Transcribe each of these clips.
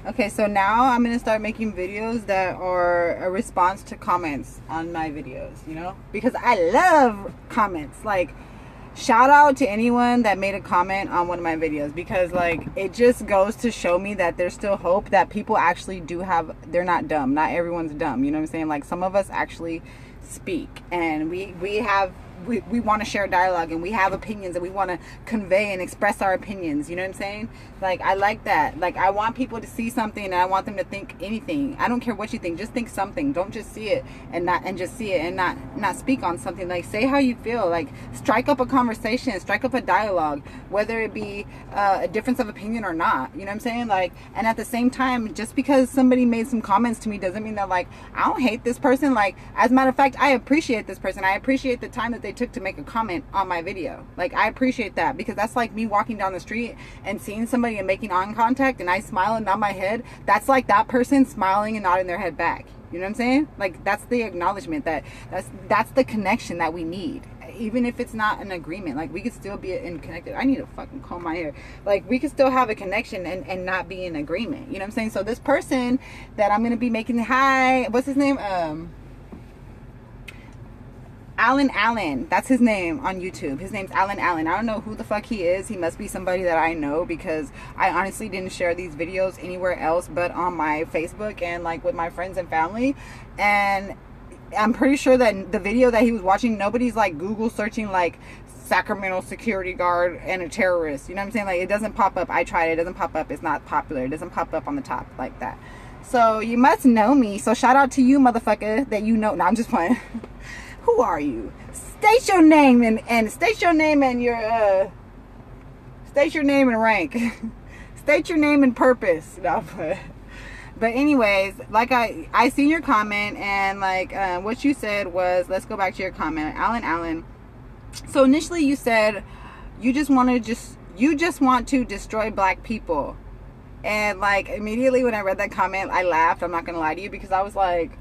Okay, so now I'm gonna start making videos that are a response to comments on my videos, you know? Because I love comments. Like, shout out to anyone that made a comment on one of my videos, because like it just goes to show me that there's still hope, that people actually do have, they're not dumb. Not everyone's dumb, you know what I'm saying? Like, some of us actually speak, and we want to share dialogue, and we have opinions, and we want to convey and express our opinions, you know what I'm saying? Like, I like that. Like, I want people to see something, and I want them to think anything. I don't care what you think, just think something. Don't just see it and just see it and not speak on something. Like, say how you feel. Like, strike up a conversation, strike up a dialogue, whether it be a difference of opinion or not, you know what I'm saying? Like, and at the same time, just because somebody made some comments to me doesn't mean that, like, I don't hate this person. Like, as a matter of fact, I appreciate this person. I appreciate the time that they took to make a comment on my video. Like, I appreciate that, because that's like me walking down the street and seeing somebody and making eye contact, and I smile and nod my head. That's like that person smiling and nodding their head back. You know what I'm saying? Like, that's the acknowledgement, that's the connection that we need. Even if it's not an agreement, like, we could still be in connected. I need to fucking comb my hair. Like, we could still have a connection and not be in agreement. You know what I'm saying? So this person that I'm gonna be making, hi, what's his name? Allen, that's his name on YouTube. His name's Allen. I don't know who the fuck he is. He must be somebody that I know, because I honestly didn't share these videos anywhere else but on my Facebook and like with my friends and family. And I'm pretty sure that the video that he was watching, nobody's like Google searching like Sacramento security guard and a terrorist. You know what I'm saying? Like, it doesn't pop up. I tried it. It doesn't pop up. It's not popular. It doesn't pop up on the top like that. So you must know me. So shout out to you, motherfucker, that you know. No, I'm just playing. Who are you? State your name and state your name and your state your name and rank. State your name and purpose. No, but anyways, like I seen your comment, and like what you said was, let's go back to your comment, Allen. So initially you said you just want to destroy black people, and like immediately when I read that comment, I laughed. I'm not gonna lie to you, because I was like,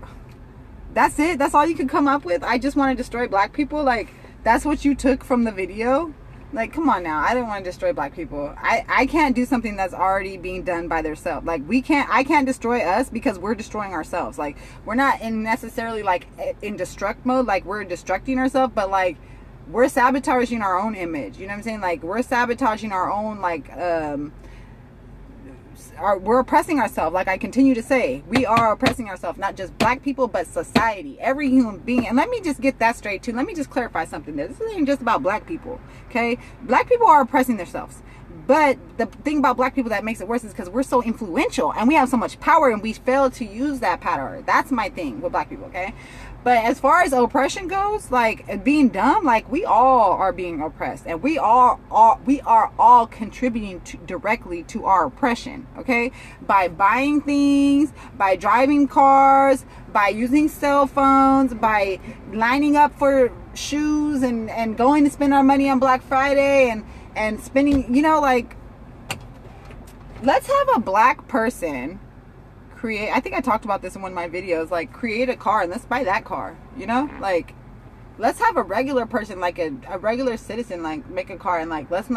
that's it? That's all you could come up with? I just want to destroy black people? Like, that's what you took from the video? Like, come on now. I didn't want to destroy black people. I can't do something that's already being done by themselves. Like, I can't destroy us, because we're destroying ourselves. Like, we're not in necessarily like in destruct mode, like we're destructing ourselves, but like we're sabotaging our own image. You know what I'm saying? Like, we're sabotaging our own, like, we're oppressing ourselves. Like I continue to say, we are oppressing ourselves, not just black people, but society, every human being. And let me just get that straight too. Let me just clarify something there. This isn't just about black people, okay? Black people are oppressing themselves, but the thing about black people that makes it worse is because we're so influential and we have so much power, and we fail to use that power. That's my thing with black people, okay? But as far as oppression goes, like being dumb, like we all are being oppressed, and we are all contributing directly to our oppression, okay? By buying things, by driving cars, by using cell phones, by lining up for shoes and going to spend our money on Black Friday and spending, you know, like, let's have a black person create, I think I talked about this in one of my videos, like create a car and let's buy that car, you know? Like, let's have a regular person, like a regular citizen, like make a car, and like let's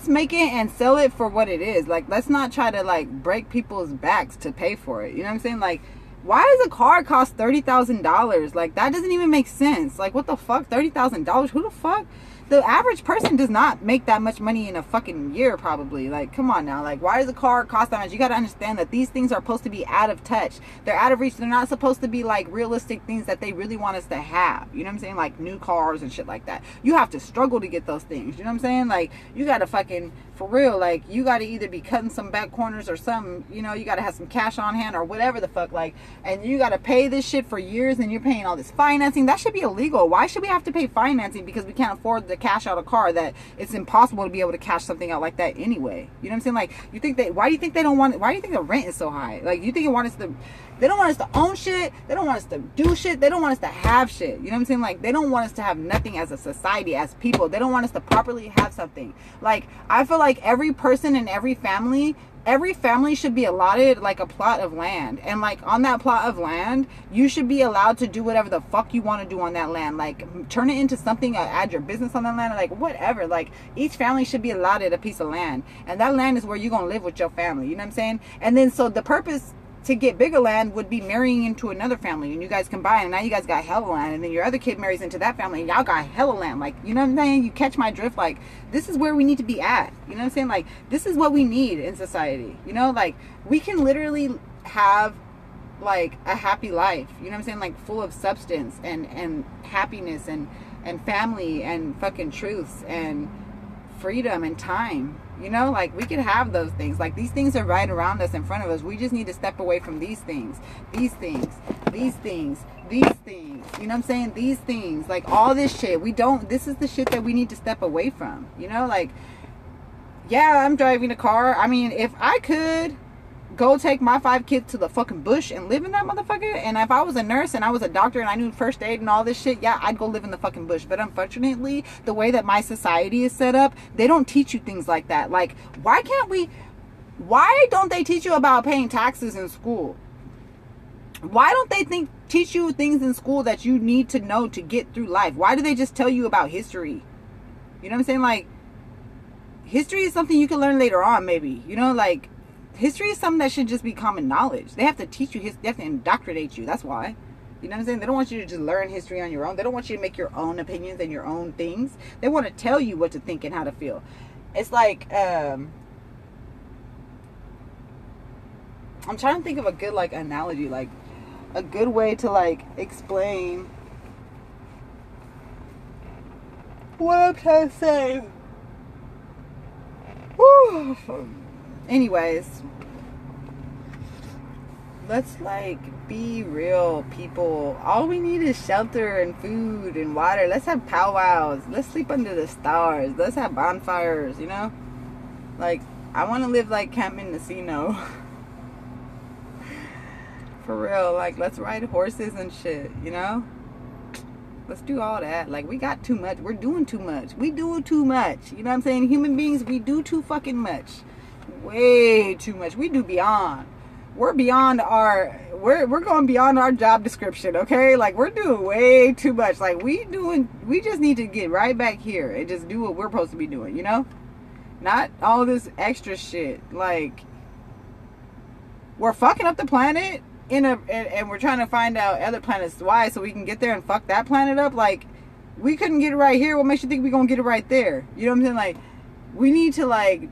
make it and sell it for what it is. Like, let's not try to like break people's backs to pay for it. You know what I'm saying? Like, why does a car cost $30,000? Like, that doesn't even make sense. Like, what the fuck? $30,000? Who the fuck? The average person does not make that much money in a fucking year, probably. Like, come on now. Like, why does a car cost that much? You got to understand that these things are supposed to be out of touch. They're out of reach. They're not supposed to be like realistic things that they really want us to have. You know what I'm saying? Like new cars and shit like that. You have to struggle to get those things. You know what I'm saying? Like, you got to fucking, for real, like, you got to either be cutting some back corners or something. You know, you got to have some cash on hand or whatever the fuck. Like, and you got to pay this shit for years, and you're paying all this financing. That should be illegal. Why should we have to pay financing because we can't afford the cash out a car, that it's impossible to be able to cash something out like that anyway? You know what I'm saying? Like, you think why do you think they don't want, why do you think the rent is so high? Like, you think they don't want us to own shit, they don't want us to do shit, they don't want us to have shit. You know what I'm saying? Like, they don't want us to have nothing as a society, as people. They don't want us to properly have something. Like, I feel like every person in every family every family should be allotted like a plot of land, and like on that plot of land you should be allowed to do whatever the fuck you want to do on that land. Like turn it into something, add your business on that land, like whatever. Like each family should be allotted a piece of land, and that land is where you're gonna live with your family, you know what I'm saying? And then so the purpose to get bigger land would be marrying into another family, and you guys combine, and now you guys got hella land, and then your other kid marries into that family, and y'all got hella land. Like, you know what I'm saying? You catch my drift? Like, this is where we need to be at, you know what I'm saying? Like, this is what we need in society, you know? Like, we can literally have like a happy life, you know what I'm saying? Like, full of substance and happiness and family and fucking truths and freedom and time. You know, like we could have those things. Like these things are right around us, in front of us. We just need to step away from these things. These things. These things. These things. You know what I'm saying? These things. Like all this shit. This is the shit that we need to step away from. You know, like, yeah, I'm driving a car. I mean, if I could go take my 5 kids to the fucking bush and live in that motherfucker, and if I was a nurse and I was a doctor and I knew first aid and all this shit, yeah, I'd go live in the fucking bush. But unfortunately, the way that my society is set up, they don't teach you things like that. Like, why don't they teach you about paying taxes in school? Why don't they teach you things in school that you need to know to get through life? Why do they just tell you about history? You know what I'm saying? Like, history is something you can learn later on, maybe. You know, like, history is something that should just be common knowledge. They have to teach you history. They have to indoctrinate you. That's why. You know what I'm saying? They don't want you to just learn history on your own. They don't want you to make your own opinions and your own things. They want to tell you what to think and how to feel. It's like, I'm trying to think of a good, like, analogy. Like, a good way to, like, explain what I'm trying to say. Whew. Anyways, let's like be real, people. All we need is shelter and food and water. Let's have powwows. Let's sleep under the stars. Let's have bonfires, you know? Like, I want to live like Camp Mendocino. For real. Like, let's ride horses and shit, you know? Let's do all that. Like, we got too much. We're doing too much. We do too much. You know what I'm saying? Human beings, we do too fucking much. Way too much. We do beyond. We're beyond we're going beyond our job description, okay? Like, we're doing way too much. Like, we just need to get right back here and just do what we're supposed to be doing, you know? Not all this extra shit. Like, we're fucking up the planet and we're trying to find out other planets why, so we can get there and fuck that planet up. Like, we couldn't get it right here. What makes you think we're gonna get it right there? You know what I'm saying? Like, we need to, like,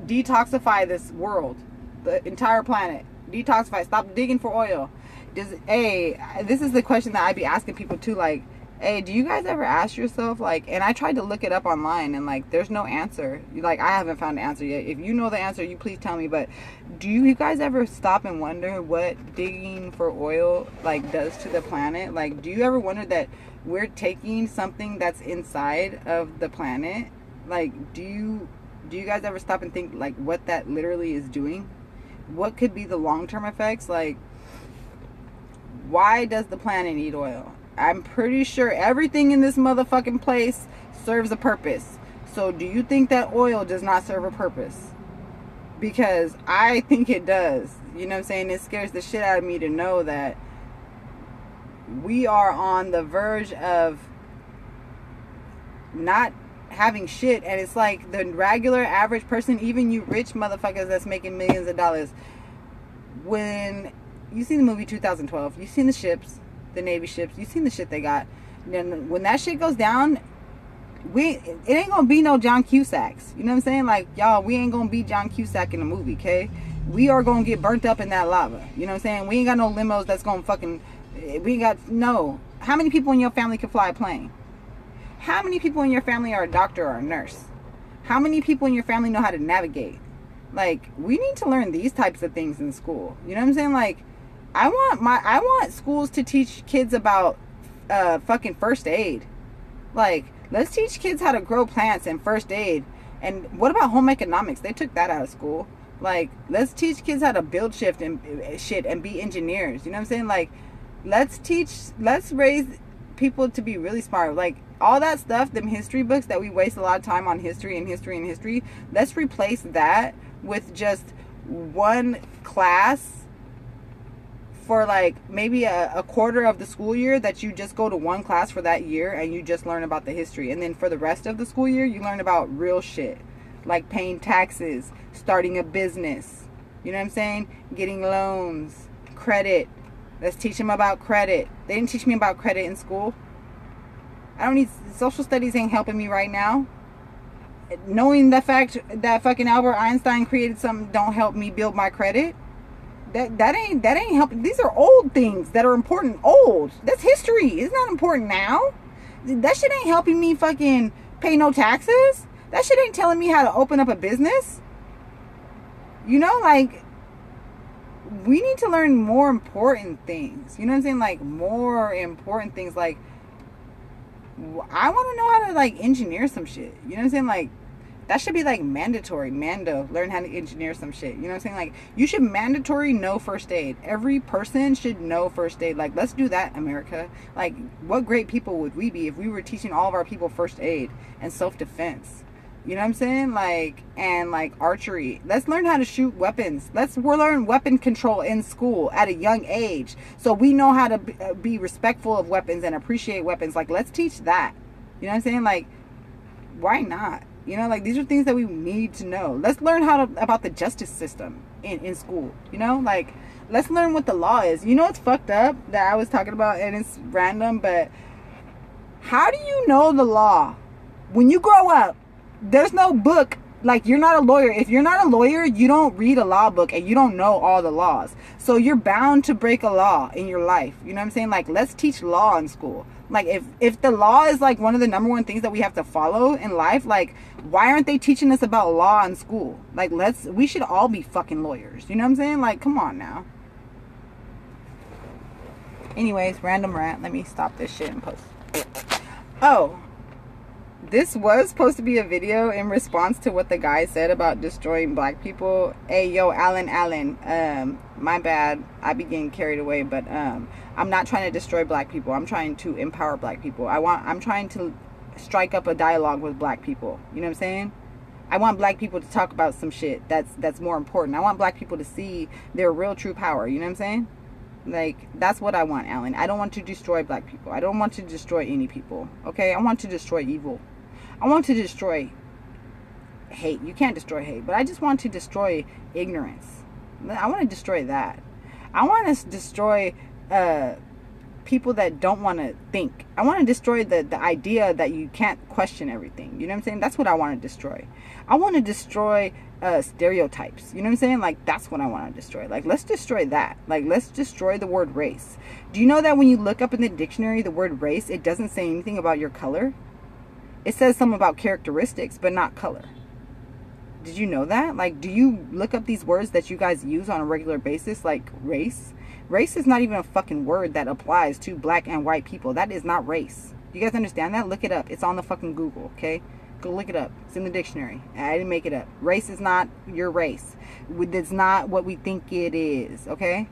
detoxify this world, the entire planet. Detoxify. Stop digging for oil. This is the question that I be asking people too. Like, hey, do you guys ever ask yourself, like, and I tried to look it up online and, like, there's no answer. Like, I haven't found an answer yet. If you know the answer, you please tell me. But do you guys ever stop and wonder what digging for oil, like, does to the planet? Like, do you ever wonder that we're taking something that's inside of the planet? Like, do you guys ever stop and think, like, what that literally is doing? What could be the long-term effects? Like, why does the planet need oil? I'm pretty sure everything in this motherfucking place serves a purpose. So do you think that oil does not serve a purpose? Because I think it does. You know what I'm saying? It scares the shit out of me to know that we are on the verge of not having shit, and it's like the regular average person, even you rich motherfuckers that's making millions of dollars, when you see the movie 2012, you've seen the ships, the Navy ships, you've seen the shit they got. Then when that shit goes down, it ain't gonna be no John Cusacks. You know what I'm saying? Like, y'all, we ain't gonna be John Cusack in the movie, okay? We are gonna get burnt up in that lava. You know what I'm saying? We ain't got no limos that's gonna fucking, we ain't got, no. How many people in your family can fly a plane? How many people in your family are a doctor or a nurse? How many people in your family know how to navigate? Like, we need to learn these types of things in school. You know what I'm saying? Like, I want schools to teach kids about fucking first aid. Like, let's teach kids how to grow plants and first aid. And what about home economics? They took that out of school. Like, let's teach kids how to build shit and be engineers. You know what I'm saying? Like, let's raise people to be really smart. Like, all that stuff, them history books that we waste a lot of time on history, let's replace that with just one class for like maybe a quarter of the school year, that you just go to one class for that year and you just learn about the history. And then for the rest of the school year, you learn about real shit, like paying taxes, starting a business, you know what I'm saying? Getting loans, credit. Let's teach them about credit. They didn't teach me about credit in school. I don't need, social studies ain't helping me right now. Knowing the fact that fucking Albert Einstein created something don't help me build my credit. That ain't helping. These are old things that are important. Old. That's history. It's not important now. That shit ain't helping me fucking pay no taxes. That shit ain't telling me how to open up a business. You know, like, we need to learn more important things. You know what I'm saying? Like, more important things. Like, I want to know how to, like, engineer some shit. You know what I'm saying? Like, that should be like mandatory. Learn how to engineer some shit. You know what I'm saying? Like, you should mandatory know first aid. Every person should know first aid. Like, let's do that, America. Like, what great people would we be if we were teaching all of our people first aid and self-defense? You know what I'm saying? Like, and like archery. Let's learn how to shoot weapons. We'll learn weapon control in school at a young age, so we know how to be respectful of weapons and appreciate weapons. Like, let's teach that. You know what I'm saying? Like, why not? You know, like, these are things that we need to know. Let's learn about the justice system in school. You know, like, let's learn what the law is. You know, it's fucked up that I was talking about, and it's random, but how do you know the law? When you grow up, there's no book. Like, you're not a lawyer. If you're not a lawyer, you don't read a law book and you don't know all the laws. So you're bound to break a law in your life. You know what I'm saying? Like, let's teach law in school. Like, if the law is like one of the number one things that we have to follow in life, like, why aren't they teaching us about law in school? Like, we should all be fucking lawyers. You know what I'm saying? Like, come on now. Anyways, random rant. Let me stop this shit and post. Oh, this was supposed to be a video in response to what the guy said about destroying black people. Hey, yo, Alan, my bad. I be getting carried away, but I'm not trying to destroy black people. I'm trying to empower black people. I'm trying to strike up a dialogue with black people. You know what I'm saying? I want black people to talk about some shit that's more important. I want black people to see their real true power. You know what I'm saying? Like, that's what I want, Alan. I don't want to destroy black people. I don't want to destroy any people. Okay? I want to destroy evil. I want to destroy hate. You can't destroy hate, but I just want to destroy ignorance. I want to destroy that. I want to destroy people that don't want to think. I want to destroy the idea that you can't question everything. You know what I'm saying? That's what I want to destroy. I want to destroy stereotypes. You know what I'm saying? Like, that's what I want to destroy. Like, let's destroy that. Like, let's destroy the word race. Do you know that when you look up in the dictionary the word race, it doesn't say anything about your color? It says something about characteristics, but not color. Did you know that? Like, do you look up these words that you guys use on a regular basis, like race? Race is not even a fucking word that applies to black and white people. That is not race. You guys understand that? Look it up. It's on the fucking Google, okay? Go look it up. It's in the dictionary. I didn't make it up. Race is not your race. It's not what we think it is, okay?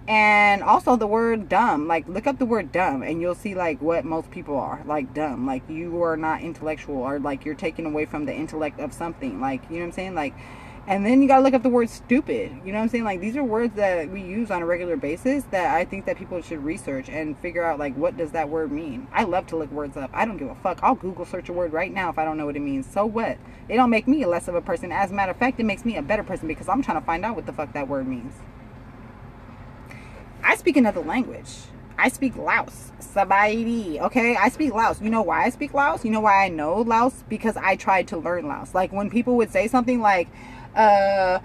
And also the word dumb. Like, look up the word dumb and you'll see, like, what most people are. Like, dumb. Like, you are not intellectual, or like you're taking away from the intellect of something. Like, you know what I'm saying? Like, and then you gotta look up the word stupid. You know what I'm saying? Like, these are words that we use on a regular basis that I think that people should research and figure out, like, what does that word mean? I love to look words up. I don't give a fuck. I'll Google search a word right now if I don't know what it means. So what? It don't make me less of a person. As a matter of fact, it makes me a better person because I'm trying to find out what the fuck that word means. I speak another language. I speak Laos. Sabaidi. Okay? I speak Laos. You know why I speak Laos? You know why I know Laos? Because I tried to learn Laos. Like, when people would say something like, oh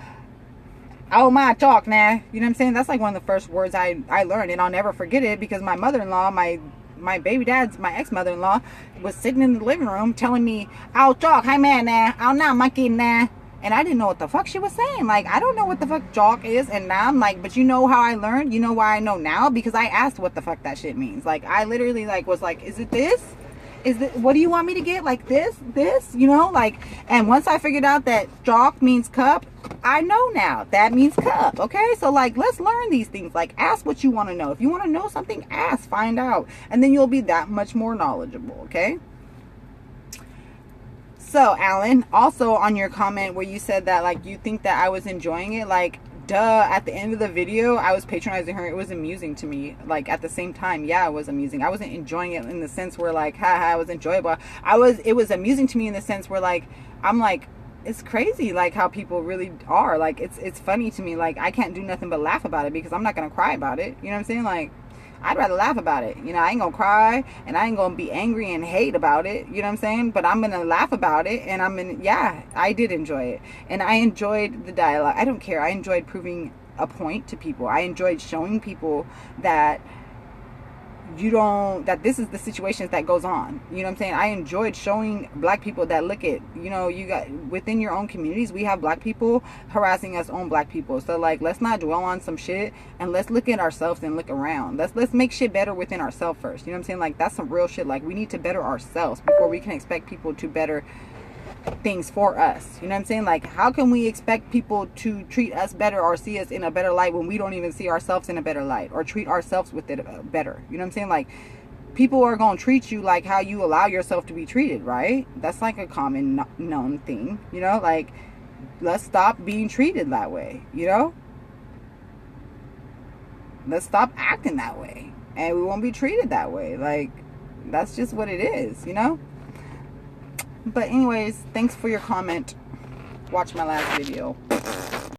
my talk nah. You know what I'm saying? That's like one of the first words I learned, and I'll never forget it because my mother-in-law, my baby dad's, my ex-mother-in-law, was sitting in the living room telling me, I'll talk, hi man nah, I'll not monkey nah. And I didn't know what the fuck she was saying. Like, I don't know what the fuck jalk is. And now I'm like, but you know how I learned? You know why I know now? Because I asked what the fuck that shit means. Like, I literally, like, was like, is it this? Is it, what do you want me to get? Like this? You know? Like, and once I figured out that jalk means cup, I know now. That means cup. Okay? So, like, let's learn these things. Like, ask what you want to know. If you want to know something, ask. Find out. And then you'll be that much more knowledgeable. Okay? So, Alan, also on your comment where you said that, like, you think that I was enjoying it, like, duh, at the end of the video, I was patronizing her. It was amusing to me. Like, at the same time, yeah, it was amusing. I wasn't enjoying it in the sense where, like, haha, it was enjoyable. It was amusing to me in the sense where, like, I'm like, it's crazy, like, how people really are. Like, it's funny to me. Like, I can't do nothing but laugh about it because I'm not going to cry about it. You know what I'm saying? Like, I'd rather laugh about it. You know, I ain't gonna cry and I ain't gonna be angry and hate about it. You know what I'm saying? But I'm gonna laugh about it, and yeah, I did enjoy it. And I enjoyed the dialogue. I don't care. I enjoyed proving a point to people. I enjoyed showing people that that this is the situations that goes on. You know what I'm saying? I enjoyed showing black people that, look at, you know, you got within your own communities, we have black people harassing us own black people. So, like, let's not dwell on some shit and let's look at ourselves and look around. Let's make shit better within ourselves first. You know what I'm saying? Like, that's some real shit. Like, we need to better ourselves before we can expect people to better things for us. You know what I'm saying? Like, how can we expect people to treat us better or see us in a better light when we don't even see ourselves in a better light or treat ourselves with it better? You know what I'm saying? Like, people are going to treat you like how you allow yourself to be treated, right? That's like a common known thing, you know? Like, let's stop being treated that way, you know? Let's stop acting that way and we won't be treated that way. Like, that's just what it is, you know? But anyways, thanks for your comment. Watch my last video.